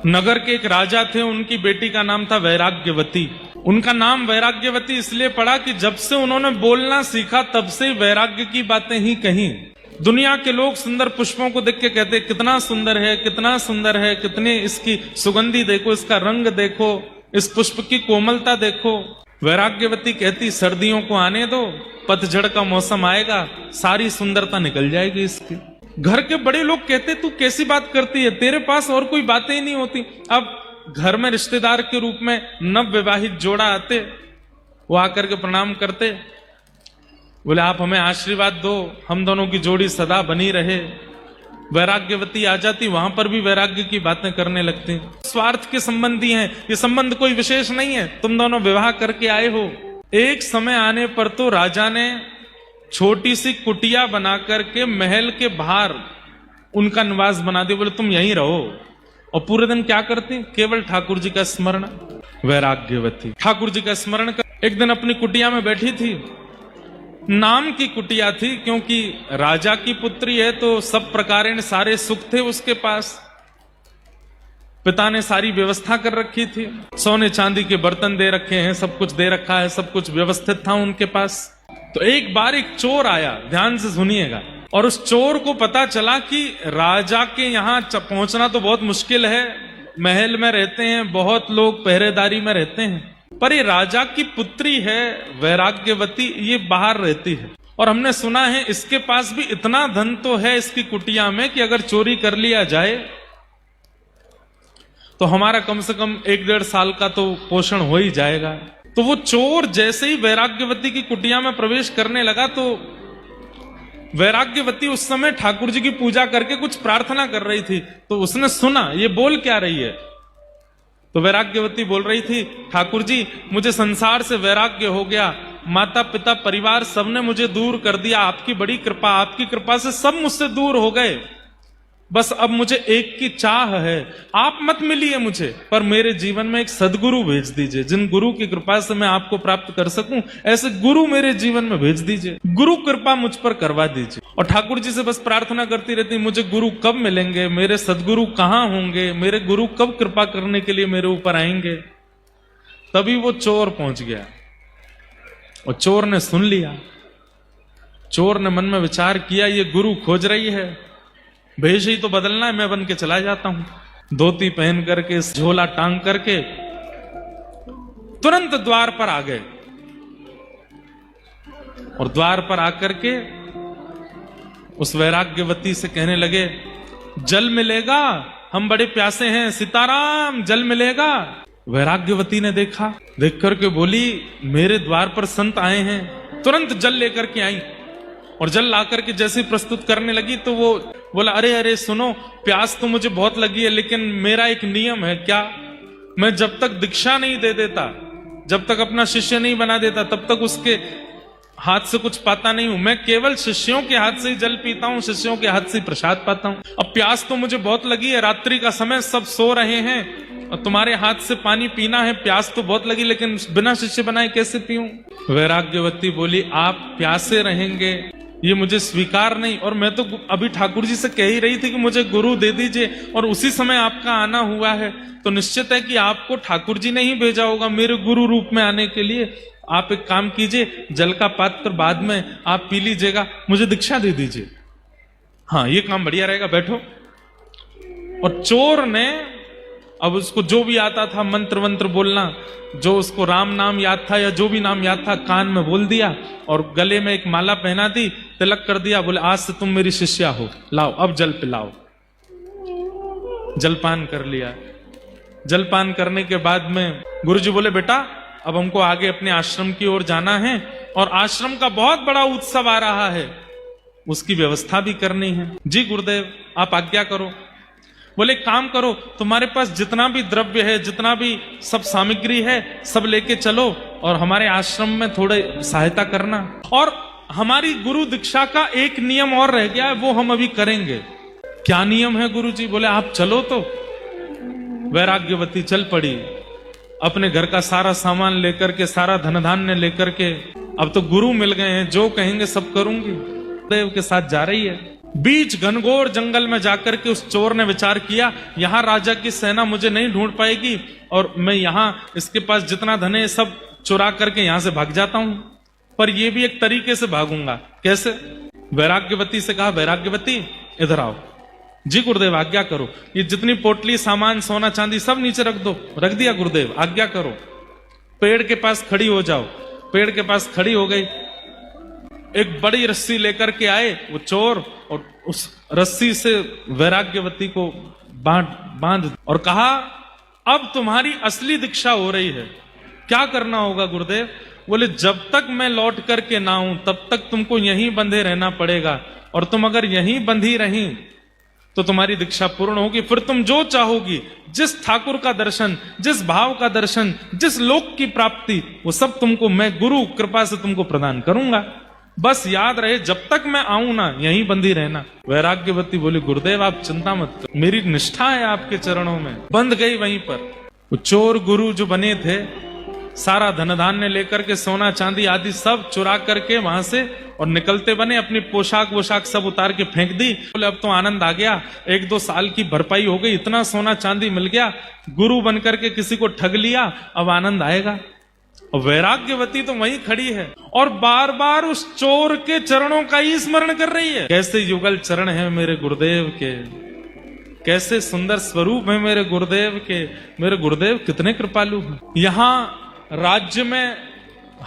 नगर के एक राजा थे, उनकी बेटी का नाम था वैराग्यवती। उनका नाम वैराग्यवती इसलिए पड़ा कि जब से उन्होंने बोलना सीखा तब से वैराग्य की बातें ही कही। दुनिया के लोग सुंदर पुष्पों को देख के कहते कितना सुंदर है, कितना सुंदर है, कितनी इसकी सुगंधी देखो, इसका रंग देखो, इस पुष्प की कोमलता देखो। वैराग्यवती कहती सर्दियों को आने दो, पतझड़ का मौसम आएगा, सारी सुंदरता निकल जाएगी इसकी। घर के बड़े लोग कहते तू कैसी बात करती है, तेरे पास और कोई बातें ही नहीं होती। अब घर में रिश्तेदार के रूप में नव विवाहित जोड़ा आते, वो आकर के प्रणाम करते, बोले आप हमें आशीर्वाद दो, हम दोनों की जोड़ी सदा बनी रहे। वैराग्यवती आ जाती, वहां पर भी वैराग्य की बातें करने लगती। स्वार्थ के संबंधी हैं, ये संबंध कोई विशेष नहीं है, तुम दोनों विवाह करके आए हो। एक समय आने पर तो राजा ने छोटी सी कुटिया बना करके महल के बाहर उनका निवास बना दिया। बोले तुम यहीं रहो। और पूरे दिन क्या करती, केवल ठाकुर जी का स्मरण। वैराग्यवती ठाकुर जी का स्मरण कर एक दिन अपनी कुटिया में बैठी थी। नाम की कुटिया थी, क्योंकि राजा की पुत्री है तो सब प्रकार सारे सुख थे उसके पास। पिता ने सारी व्यवस्था कर रखी थी, सोने चांदी के बर्तन दे रखे हैं, सब कुछ दे रखा है, सब कुछ व्यवस्थित था उनके पास। तो एक बार एक चोर आया, ध्यान से सुनिएगा, और उस चोर को पता चला कि राजा के यहाँ पहुंचना तो बहुत मुश्किल है, महल में रहते हैं, बहुत लोग पहरेदारी में रहते हैं, पर ये राजा की पुत्री है वैराग्यवती, ये बाहर रहती है। और हमने सुना है इसके पास भी इतना धन तो है इसकी कुटिया में कि अगर चोरी कर लिया जाए तो हमारा कम से कम 1-1.5 साल का तो पोषण हो ही जाएगा। तो वो चोर जैसे ही वैराग्यवती की कुटिया में प्रवेश करने लगा तो वैराग्यवती उस समय ठाकुर जी की पूजा करके कुछ प्रार्थना कर रही थी। तो उसने सुना ये बोल क्या रही है। तो वैराग्यवती बोल रही थी, ठाकुर जी मुझे संसार से वैराग्य हो गया, माता पिता परिवार सबने मुझे दूर कर दिया, आपकी बड़ी कृपा, आपकी कृपा से सब मुझसे दूर हो गए, बस अब मुझे एक की चाह है, आप मत मिलिए मुझे, पर मेरे जीवन में एक सदगुरु भेज दीजिए, जिन गुरु की कृपा से मैं आपको प्राप्त कर सकूं, ऐसे गुरु मेरे जीवन में भेज दीजिए, गुरु कृपा मुझ पर करवा दीजिए। और ठाकुर जी से बस प्रार्थना करती रहती, मुझे गुरु कब मिलेंगे, मेरे सदगुरु कहां होंगे, मेरे गुरु कब कृपा करने के लिए मेरे ऊपर आएंगे। तभी वो चोर पहुंच गया और चोर ने सुन लिया। चोर ने मन में विचार किया, ये गुरु खोज रही है, भेष ही तो बदलना है, मैं बन के चला जाता हूं। धोती पहन करके, झोला टांग करके तुरंत द्वार पर आ गए और द्वार पर आकर के उस वैराग्यवती से कहने लगे, जल मिलेगा, हम बड़े प्यासे हैं, सीताराम जल मिलेगा। वैराग्यवती ने देखा, देख करके बोली, मेरे द्वार पर संत आए हैं। तुरंत जल लेकर के आई और जल ला करके जैसे प्रस्तुत करने लगी तो वो बोला, अरे अरे सुनो, प्यास तो मुझे बहुत लगी है, लेकिन मेरा एक नियम है। क्या? मैं जब तक दीक्षा नहीं दे देता, जब तक अपना शिष्य नहीं बना देता, तब तक उसके हाथ से कुछ पाता नहीं हूं। मैं केवल शिष्यों के हाथ से ही जल पीता हूं, शिष्यों के हाथ से ही प्रसाद पाता हूं। अब प्यास तो मुझे बहुत लगी है, रात्रि का समय, सब सो रहे हैं और तुम्हारे हाथ से पानी पीना है, प्यास तो बहुत लगी, लेकिन बिना शिष्य बनाए कैसे पीऊं। वैराग्यवती बोली, आप प्यासे रहेंगे ये मुझे स्वीकार नहीं, और मैं तो अभी ठाकुर जी से कह ही रही थी कि मुझे गुरु दे दीजिए, और उसी समय आपका आना हुआ है, तो निश्चित है कि आपको ठाकुर जी ने ही भेजा होगा मेरे गुरु रूप में आने के लिए। आप एक काम कीजिए, जल का पात्र बाद में आप पी लीजिएगा, मुझे दीक्षा दे दीजिए। हाँ, ये काम बढ़िया रहेगा, बैठो। और चोर ने अब उसको जो भी आता था मंत्र वंत्र बोलना, जो उसको राम नाम याद था या जो भी नाम याद था, कान में बोल दिया और गले में एक माला पहना दी, तिलक कर दिया, बोले आज से तुम मेरी शिष्या हो, लाओ अब जल पिलाओ। जलपान कर लिया। जलपान करने के बाद में गुरुजी बोले, बेटा अब हमको आगे अपने आश्रम की ओर जाना है और आश्रम का बहुत बड़ा उत्सव आ रहा है, उसकी व्यवस्था भी करनी है। जी गुरुदेव आप आज्ञा करो। बोले काम करो, तुम्हारे पास जितना भी द्रव्य है, जितना भी सब सामग्री है, सब लेके चलो और हमारे आश्रम में थोड़े सहायता करना। और हमारी गुरु दीक्षा का एक नियम और रह गया है, वो हम अभी करेंगे। क्या नियम है गुरुजी? बोले आप चलो। तो वैराग्यवती चल पड़ी, अपने घर का सारा सामान लेकर के, सारा धन धान्य लेकर के। अब तो गुरु मिल गए हैं, जो कहेंगे सब करूंगी, देव के साथ जा रही है। बीच घनघोर जंगल में जाकर के उस चोर ने विचार किया, यहां राजा की सेना मुझे नहीं ढूंढ पाएगी और मैं यहां इसके पास जितना धन है सब चुरा करके यहां से भाग जाता हूं। पर यह भी एक तरीके से भागूंगा। कैसे? वैराग्यवती से कहा, वैराग्यवती इधर आओ। जी गुरुदेव आज्ञा करो। ये जितनी पोटली सामान सोना चांदी सब नीचे रख दो। रख दिया गुरुदेव, आज्ञा करो। पेड़ के पास खड़ी हो जाओ। पेड़ के पास खड़ी हो गई। एक बड़ी रस्सी लेकर के आए वो चोर और उस रस्सी से वैराग्यवती को बांध और कहा, अब तुम्हारी असली दीक्षा हो रही है। क्या करना होगा गुरुदेव? बोले, जब तक मैं लौट करके ना आऊं तब तक तुमको यहीं बंधे रहना पड़ेगा और तुम अगर यहीं बंधी रही तो तुम्हारी दीक्षा पूर्ण होगी। फिर तुम जो चाहोगी, जिस ठाकुर का दर्शन, जिस भाव का दर्शन, जिस लोक की प्राप्ति, वो सब तुमको मैं गुरु कृपा से तुमको प्रदान करूंगा। बस याद रहे जब तक मैं आऊं ना यहीं बंधी रहना। वैराग्यवती बोली, गुरुदेव आप चिंता मत करो, मेरी निष्ठा है आपके चरणों में। बंध गई वहीं पर। वो चोर गुरु जो बने थे सारा धन धान्य लेकर के सोना चांदी आदि सब चुरा करके वहां से और निकलते बने। अपनी पोशाक वोशाक सब उतार के फेंक दी। बोले अब तो आनंद आ गया, 1-2 साल की भरपाई हो गई, इतना सोना चांदी मिल गया, गुरु बनकर के किसी को ठग लिया, अब आनंद आएगा। और वैराग्यवती तो वहीं खड़ी है और बार बार उस चोर के चरणों का ही स्मरण कर रही है। कैसे युगल चरण है मेरे गुरुदेव के, कैसे सुंदर स्वरूप है मेरे गुरुदेव के। मेरे गुरुदेव कितने कृपालु हैं। यहां राज्य में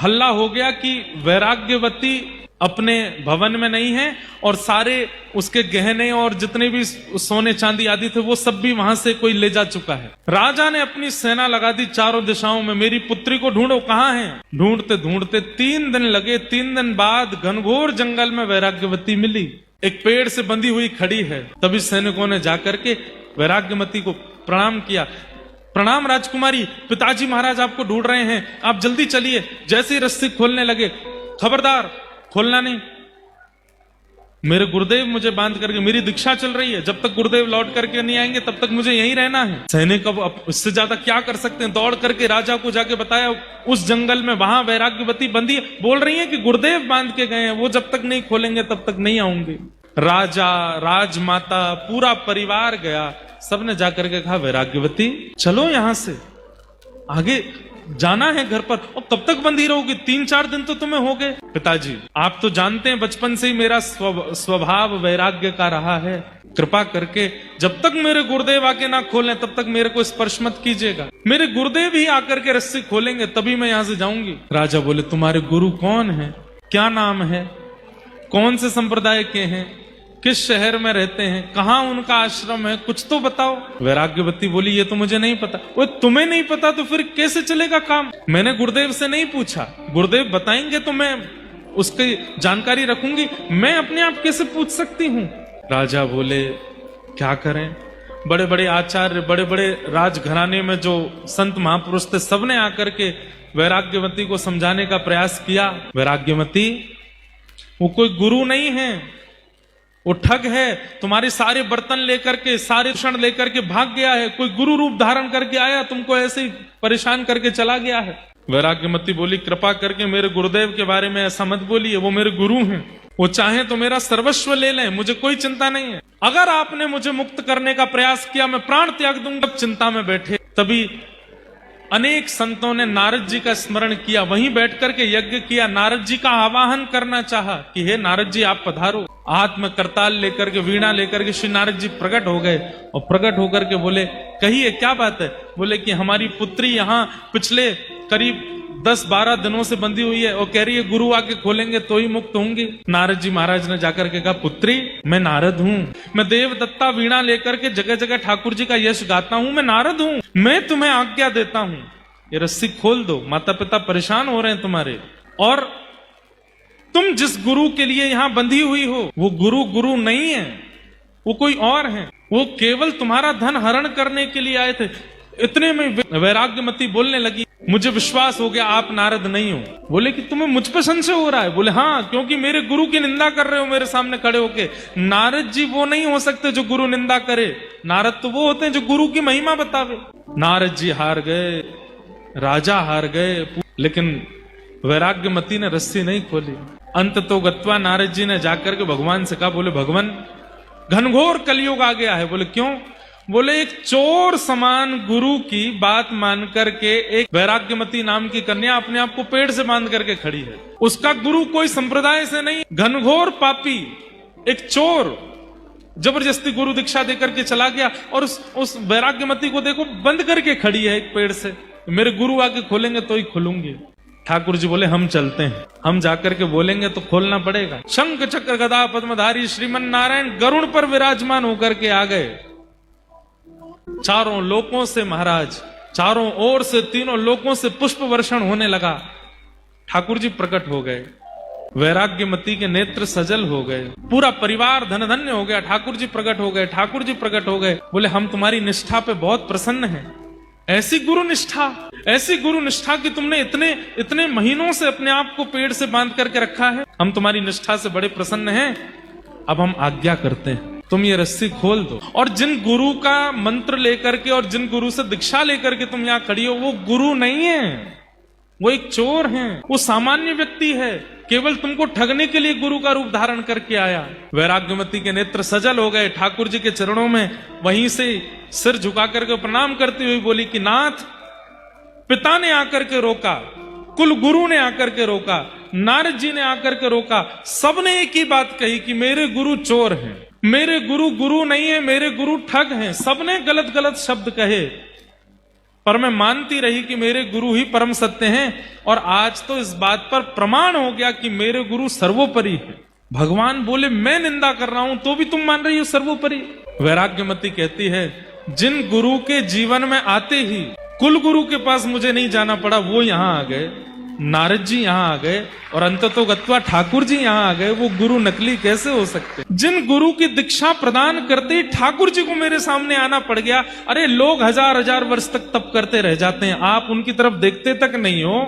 हल्ला हो गया कि वैराग्यवती अपने भवन में नहीं है और सारे उसके गहने और जितने भी सोने चांदी आदि थे वो सब भी वहां से कोई ले जा चुका है। राजा ने अपनी सेना लगा दी चारों दिशाओं में, मेरी पुत्री को ढूंढो, कहां है। ढूंढते ढूंढते 3 दिन लगे। 3 दिन बाद घनघोर जंगल में वैराग्यवती मिली, एक पेड़ से बंधी हुई खड़ी है। तभी सैनिकों ने जाकर के वैराग्यवती को प्रणाम किया। प्रणाम राजकुमारी, पिताजी महाराज आपको ढूंढ रहे हैं, आप जल्दी चलिए। जैसे ही रस्सी खोलने लगे, खबरदार खोलना नहीं, मेरे गुरुदेव मुझे बांध करके, मेरी दीक्षा चल रही है, जब तक गुरुदेव लौट करके नहीं आएंगे तब तक मुझे यहीं रहना है। सैनिक अब इससे ज्यादा क्या कर सकते हैं, दौड़ करके राजा को जाके बताया उस जंगल में वहां वैराग्यवती बंदी है। बोल रही है कि गुरुदेव बांध के गए हैं, वो जब तक नहीं खोलेंगे तब तक नहीं आऊंगे। राजा, राजमाता, पूरा परिवार गया। सबने जाकर के कहा, वैराग्यवती चलो यहां से, आगे जाना है घर पर, और तब तक बंधी रहोगी, 3-4 दिन तो तुम्हें हो गए। पिताजी आप तो जानते हैं बचपन से ही मेरा स्वभाव वैराग्य का रहा है, कृपा करके जब तक मेरे गुरुदेव आके ना खोलें तब तक मेरे को स्पर्श मत कीजिएगा। मेरे गुरुदेव ही आकर के रस्सी खोलेंगे तभी मैं यहां से जाऊंगी। राजा बोले, तुम्हारे गुरु कौन है, क्या नाम है, कौन से संप्रदाय के हैं, किस शहर में रहते हैं, कहां उनका आश्रम है, कुछ तो बताओ। वैराग्यवती बोली, ये तो मुझे नहीं पता। वो तुम्हें नहीं पता तो फिर कैसे चलेगा काम? मैंने गुरुदेव से नहीं पूछा, गुरुदेव बताएंगे तो मैं उसकी जानकारी रखूंगी, मैं अपने आप कैसे पूछ सकती हूँ। राजा बोले, क्या करें, बड़े बड़े आचार्य, बड़े बड़े राजघराने में जो संत महापुरुष थे सबने आकर के वैराग्यवती को समझाने का प्रयास किया। वैराग्यवती वो कोई गुरु नहीं है, वो ठग है, तुम्हारे सारे बर्तन लेकर के, सारे क्षण लेकर के भाग गया है, कोई गुरु रूप धारण करके आया, तुमको ऐसे ही परेशान करके चला गया है। वैराग्यवती बोली, कृपा करके मेरे गुरुदेव के बारे में ऐसा मत बोलिए, वो मेरे गुरु हैं, वो चाहे तो मेरा सर्वस्व ले लें, मुझे कोई चिंता नहीं है। अगर आपने मुझे मुक्त करने का प्रयास किया मैं प्राण त्याग दूंगा। चिंता में बैठे तभी अनेक संतों ने नारद जी का स्मरण किया, वहीं बैठ करके यज्ञ किया, नारद जी का आवाहन करना चाहा कि हे नारद जी आप पधारो। हाथ में करताल लेकर के, वीणा लेकर के श्री नारद जी प्रकट हो गए और प्रकट होकर के बोले, कहिए क्या बात है। बोले कि हमारी पुत्री यहाँ पिछले करीब 10-12 दिनों से बंधी हुई है और कह रही है गुरु आके खोलेंगे तो ही मुक्त होंगी। नारद जी महाराज ने जाकर के कहा, पुत्री मैं नारद हूँ, मैं देवदत्ता वीणा लेकर के जगह जगह ठाकुर जी का यश गाता हूँ, मैं नारद हूँ, मैं तुम्हें आज्ञा देता हूँ ये रस्सी खोल दो, माता पिता परेशान हो रहे हैं तुम्हारे, और तुम जिस गुरु के लिए यहां बंधी हुई हो वो गुरु नहीं है, वो कोई और है, वो केवल तुम्हारा धन हरण करने के लिए आए थे। इतने में वैराग्यवती बोलने लगी, मुझे विश्वास हो गया आप नारद नहीं हो। बोले कि तुम्हें मुझ पर संशय हो रहा है। बोले हाँ, क्योंकि मेरे गुरु की निंदा कर रहे हो मेरे सामने खड़े होके। नारद जी वो नहीं हो सकते जो गुरु निंदा करे, नारद तो वो होते हैं जो गुरु की महिमा बतावे। नारद जी हार गए, राजा हार गए, लेकिन वैराग्यवती ने रस्सी नहीं खोली। अंत तो गत्वा नारद जी ने जाकर के भगवान से कहा, बोले भगवान घनघोर कलयुग आ गया है। बोले क्यों? बोले एक चोर समान गुरु की बात मान करके एक वैराग्यमती नाम की कन्या अपने आप को पेड़ से बांध करके खड़ी है। उसका गुरु कोई संप्रदाय से नहीं, घनघोर पापी एक चोर जबरदस्ती गुरु दीक्षा देकर के चला गया और उस वैराग्यमती को देखो बंद करके खड़ी है एक पेड़ से। मेरे गुरु आके खोलेंगे तो ही खोलूंगी। ठाकुर जी बोले हम चलते हैं, हम जाकर के बोलेंगे तो खोलना पड़ेगा। शंख चक्र गदा पद्मधारी श्रीमन नारायण गरुड़ पर विराजमान होकर के आ गए। चारों लोकों से महाराज, चारों ओर से तीनों लोकों से पुष्प वर्षण होने लगा। ठाकुर जी प्रकट हो गए, वैराग्यमती के नेत्र सजल हो गए, पूरा परिवार धन धन्य हो गया। ठाकुर जी प्रकट हो गए, ठाकुर जी प्रकट हो गए। बोले हम तुम्हारी निष्ठा पे बहुत प्रसन्न हैं। ऐसी गुरु निष्ठा कि तुमने इतने महीनों से अपने आप को पेड़ से बांध करके रखा है। हम तुम्हारी निष्ठा से बड़े प्रसन्न हैं। अब हम आज्ञा करते हैं, तुम ये रस्सी खोल दो। और जिन गुरु का मंत्र लेकर के और जिन गुरु से दीक्षा लेकर के तुम यहां खड़ी हो, वो गुरु नहीं है, वो एक चोर है, वो सामान्य व्यक्ति है, केवल तुमको ठगने के लिए गुरु का रूप धारण करके आया। वैराग्यमती के नेत्र सजल हो गए, ठाकुर जी के चरणों में वहीं से सिर झुका करके प्रणाम करती हुई बोली कि नाथ, पिता ने आकर के रोका, कुल गुरु ने आकर के रोका, नारद जी ने आकर के रोका, सबने एक ही बात कही कि मेरे गुरु चोर हैं, मेरे गुरु गुरु नहीं है, मेरे गुरु ठग हैं। सबने गलत गलत शब्द कहे, पर मैं मानती रही कि मेरे गुरु ही परम सत्य हैं। और आज तो इस बात पर प्रमाण हो गया कि मेरे गुरु सर्वोपरि है। भगवान बोले मैं निंदा कर रहा हूं तो भी तुम मान रही हो सर्वोपरि। वैराग्यमती कहती है, जिन गुरु के जीवन में आते ही कुल गुरु के पास मुझे नहीं जाना पड़ा, वो यहां आ गए, नारद जी यहां आ गए और अंततो गत्वा ठाकुर जी यहां आ गए, वो गुरु नकली कैसे हो सकते? जिन गुरु की दीक्षा प्रदान करते ही ठाकुर जी को मेरे सामने आना पड़ गया। अरे लोग हजार हजार वर्ष तक तप करते रह जाते हैं, आप उनकी तरफ देखते तक नहीं हो।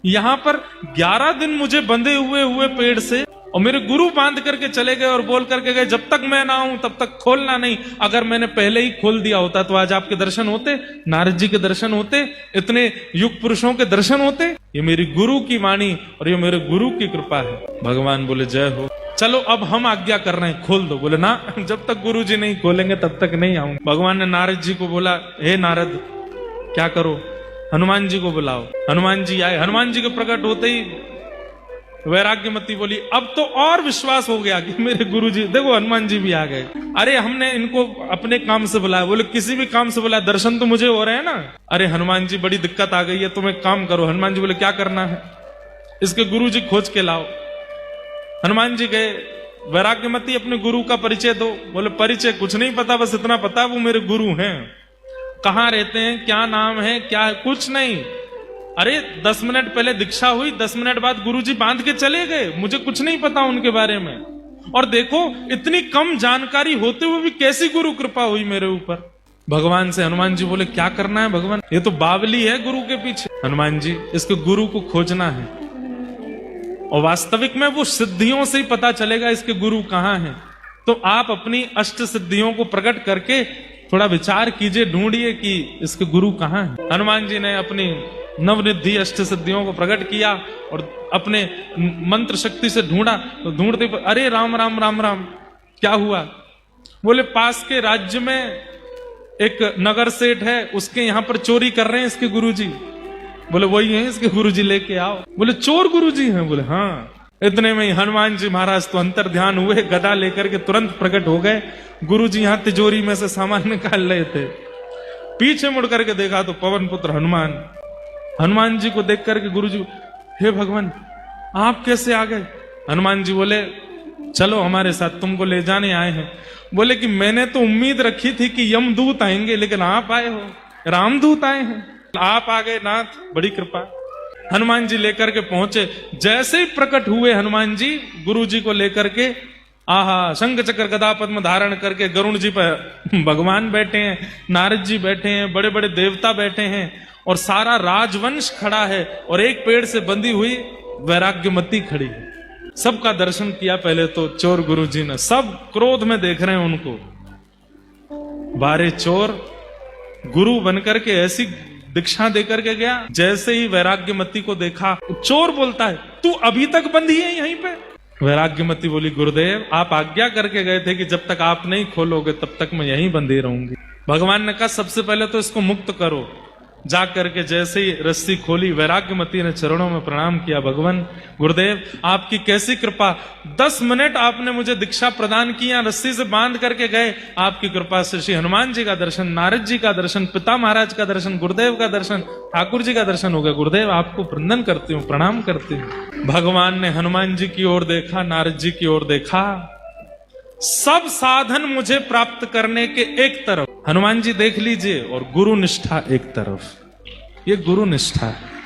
यहां पर 11 दिन मुझे बंधे हुए पेड़ से और मेरे गुरु बांध करके चले गए और बोल करके गए जब तक मैं ना आऊं तब तक खोलना नहीं। अगर मैंने पहले ही खोल दिया होता तो आज आपके दर्शन होते, नारद जी के दर्शन होते, इतने युग पुरुषों के दर्शन होते। ये मेरी गुरु की वाणी और ये मेरे गुरु की कृपा है। भगवान बोले जय हो, चलो अब हम आज्ञा कर रहे हैं, खोल दो। बोले ना, जब तक गुरु जी नहीं खोलेंगे तब तक नहीं आऊंगा। भगवान ने नारद जी को बोला, हे नारद क्या करो, हनुमान जी को बुलाओ। हनुमान जी आए, हनुमान जी के प्रकट होते ही वैराग्यमती बोली अब तो और विश्वास हो गया कि मेरे गुरुजी, देखो हनुमान जी भी आ गए। अरे हमने इनको अपने काम से बुलाया। बोले किसी भी काम से बुलाया, दर्शन तो मुझे हो रहे हैं ना। अरे हनुमान जी बड़ी दिक्कत आ गई है, तुम एक काम करो। हनुमान जी बोले क्या करना है? इसके गुरुजी खोज के लाओ। हनुमान जी गए, वैराग्यमती अपने गुरु का परिचय दो। बोले परिचय कुछ नहीं पता, बस इतना पता वो मेरे गुरु हैं। कहाँ रहते हैं, क्या नाम है, क्या है, कुछ नहीं। अरे 10 मिनट पहले दीक्षा हुई, 10 मिनट बाद गुरुजी बांध के चले गए, मुझे कुछ नहीं पता उनके बारे में। और देखो इतनी कम जानकारी होते हुए भी कैसी गुरु कृपा हुई मेरे ऊपर। भगवान से हनुमान जी बोले क्या करना है भगवान? ये तो बावली है गुरु के पीछे। हनुमान जी इसके गुरु को खोजना है और वास्तविक में वो सिद्धियों से ही पता चलेगा इसके गुरु कहाँ हैं। तो आप अपनी अष्ट सिद्धियों को प्रकट करके थोड़ा विचार कीजिए, ढूंढिए कि इसके गुरु कहाँ हैं। हनुमान जी ने अपनी नवनिधि अष्ट सिद्धियों को प्रकट किया और अपने मंत्र शक्ति से ढूंढा। तो ढूंढते अरे राम राम राम राम, क्या हुआ? बोले पास के राज्य में एक नगर सेठ है, उसके यहाँ पर चोरी कर रहे हैं इसके गुरुजी। बोले वही हैं इसके गुरुजी, लेके आओ। बोले चोर गुरुजी हैं? बोले हाँ। इतने में ही हनुमान जी महाराज तो अंतर ध्यान हुए, गदा लेकर के तुरंत प्रकट हो गए। गुरुजी यहाँ तिजोरी में से सामान निकाल रहे थे। पीछे मुड़ करके देखा तो पवन पुत्र हनुमान। हनुमान जी को देख करके गुरुजी, हे भगवान आप कैसे आ गए? हनुमान जी बोले चलो हमारे साथ, तुमको ले जाने आए हैं। बोले कि मैंने तो उम्मीद रखी थी कि यमदूत आएंगे, लेकिन आप आए हो, रामदूत आए हैं। आप आ गए नाथ, बड़ी कृपा। हनुमान जी लेकर के पहुंचे। जैसे ही प्रकट हुए हनुमान जी गुरु जी को लेकर के, आहा शंख चक्र गदा पद्म धारण करके गरुण जी पर भगवान बैठे हैं, नारद जी बैठे हैं, बड़े बड़े देवता बैठे हैं और सारा राजवंश खड़ा है और एक पेड़ से बंधी हुई वैराग्यमती खड़ी है। सबका दर्शन किया पहले तो चोर गुरु जी ने, सब क्रोध में देख रहे हैं उनको। बारे चोर, गुरु बनकर के ऐसी दीक्षा देकर के गया। जैसे ही वैराग्यमती को देखा, चोर बोलता है, तू अभी तक बंधी है यहीं पे? वैराग्यमती बोली, गुरुदेव आप आज्ञा करके गए थे कि जब तक आप नहीं खोलोगे तब तक मैं यहीं बंधी रहूंगी। भगवान ने कहा सबसे पहले तो इसको मुक्त करो। जा करके जैसे ही रस्सी खोली, वैराग्यमती ने चरणों में प्रणाम किया, भगवान गुरुदेव आपकी कैसी कृपा, 10 मिनट आपने मुझे दीक्षा प्रदान किया, रस्सी से बांध करके गए, आपकी कृपा से श्री हनुमान जी का दर्शन, नारद जी का दर्शन, पिता महाराज का दर्शन, गुरुदेव का दर्शन, ठाकुर जी का दर्शन हो गया। गुरुदेव आपको वंदन करती हूँ, प्रणाम करती हूँ। भगवान ने हनुमान जी की ओर देखा, नारद जी की ओर देखा, सब साधन मुझे प्राप्त करने के एक तरफ, हनुमान जी देख लीजिए, और गुरु निष्ठा एक तरफ। ये गुरु निष्ठा है।